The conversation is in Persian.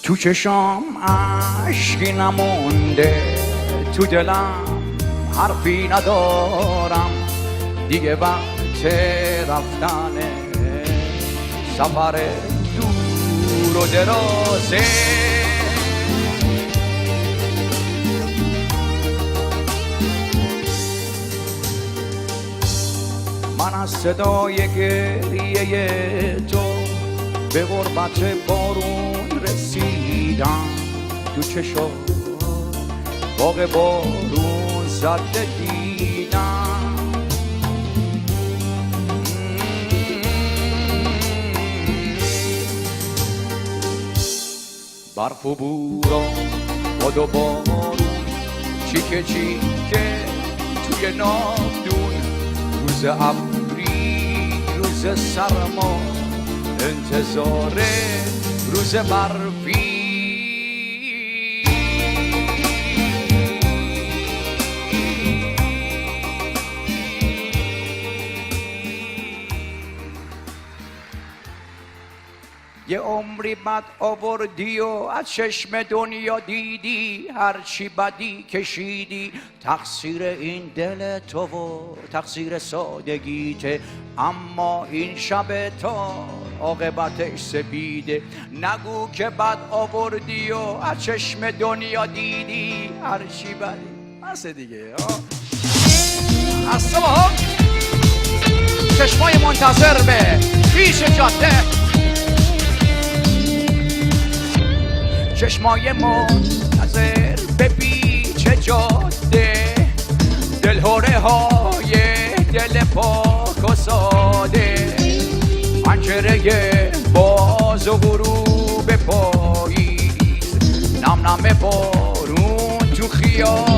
تو چشام عشقی نمونده، تو دلم حرفی ندارم دیگه، وقت رفتن سفر دور و درازه. من از صدای گریه تو به غربت بارون رسیدم، تو چشم باغ بارون زده دیدم. برف و بوران باد و بارون چیکه چیکه توی ناودون، روز ابری روز سرما انتظار روز برفی. یه عمری بد آوردی و از چشم دنیا دیدی، هرچی بدی کشیدی تقصیر این دل تو و تقصیر سادگیته، اما این شب تو عاقبتش سپیده. نگو که بد آوردی و از چشم دنیا دیدی هرچی بدی. بس دیگه از صبح چشمای منتظر به پیش جاده، چشمای منتظر به پیچ جاده، دلهوره های دل پاک و ساده، پنجره باز و غروب پاییز، نم نم بارون تو خیال